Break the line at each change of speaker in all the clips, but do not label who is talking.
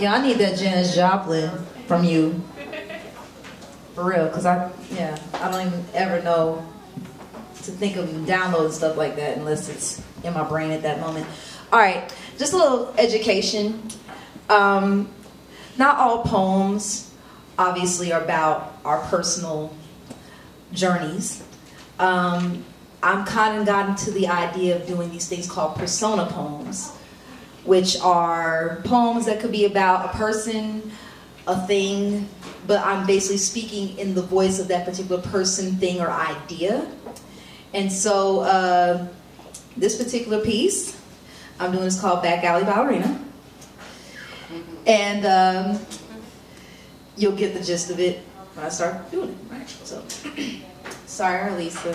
Yeah, I need that Janis Joplin from you. For real, because I don't even ever know to think of downloading stuff like that unless it's in my brain at that moment. All right, just a little education. Not all poems, obviously, are about our personal journeys. I'm kind of gotten to the idea of doing these things called persona poems, which are poems that could be about a person, a thing, but I'm basically speaking in the voice of that particular person, thing, or idea. And so this particular piece I'm doing is called Back Alley Ballerina. And you'll get the gist of it when I start doing it, right? So, sorry, Lisa.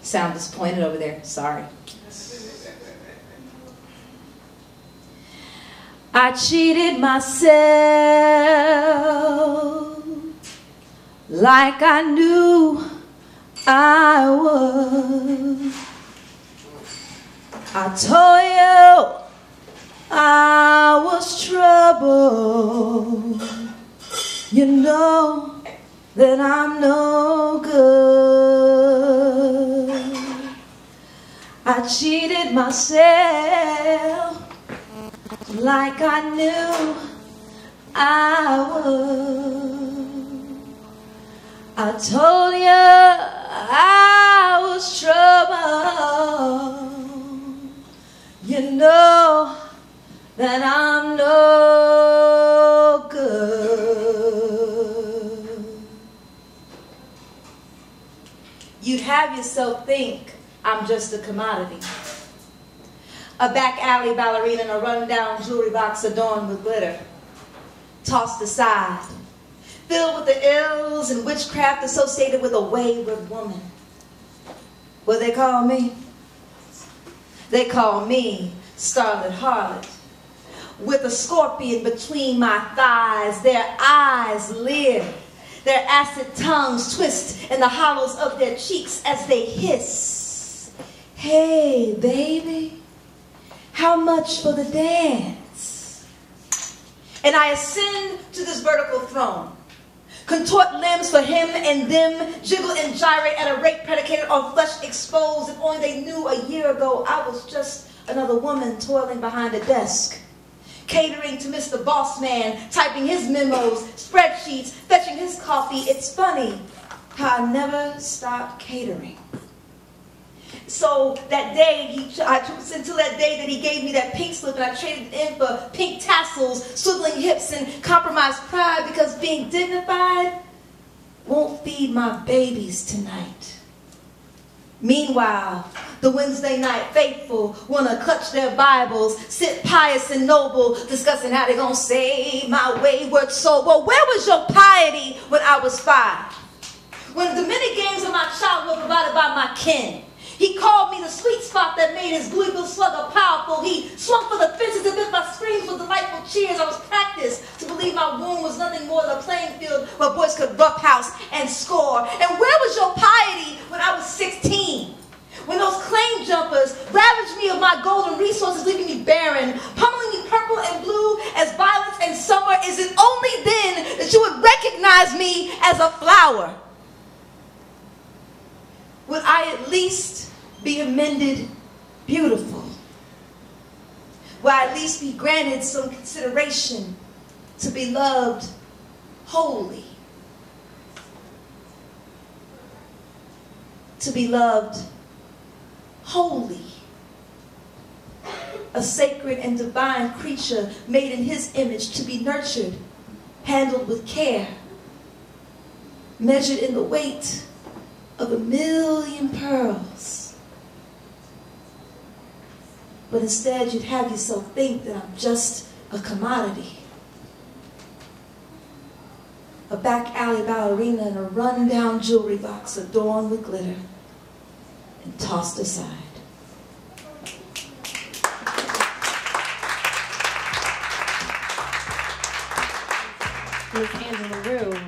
Sound disappointed over there. Sorry. I cheated myself like I knew I would. I told you I was trouble. You know that I'm no good. I cheated myself like I knew I would. I told you I was trouble. You know that I'm no good. You'd have yourself think I'm just a commodity. A back alley ballerina in a rundown jewelry box adorned with glitter. Tossed aside. Filled with the ills and witchcraft associated with a wayward woman. What they call me? They call me Starlit Harlot. With a scorpion between my thighs, their eyes leer. Their acid tongues twist in the hollows of their cheeks as they hiss. Hey, baby, how much for the dance? And I ascend to this vertical throne. Contort limbs for him and them, jiggle and gyrate at a rate predicated on flesh exposed. If only they knew a year ago I was just another woman toiling behind a desk. Catering to Mr. Boss Man, typing his memos, spreadsheets, fetching his coffee. It's funny how I never stopped catering. So that day, until that day that he gave me that pink slip and I traded it in for pink tassels, swiveling hips, and compromised pride because being dignified won't feed my babies tonight. Meanwhile, the Wednesday night faithful want to clutch their Bibles, sit pious and noble, discussing how they're going to save my wayward soul. Well, where was your piety when I was 5? When the many games of my childhood were provided by my kin. He called me the sweet spot that made his Louisville slugger powerful. He swung for the fences as if my screams were delightful cheers. I was practiced to believe my womb was nothing more than a playing field where boys could roughhouse and score. And where was your piety when I was 16? When those claim jumpers ravaged me of my golden resources, leaving me barren, pummeling me purple and blue as violets and summer, is it only then that you would recognize me as a flower? Would I at least be amended beautiful? Would I at least be granted some consideration to be loved wholly? To be loved holy. A sacred and divine creature made in his image, to be nurtured, handled with care, measured in the weight of 1,000,000 pearls. But instead you'd have yourself think that I'm just a commodity. A back alley ballerina in a rundown jewelry box adorned with glitter and tossed aside.
Miss Angela Roux.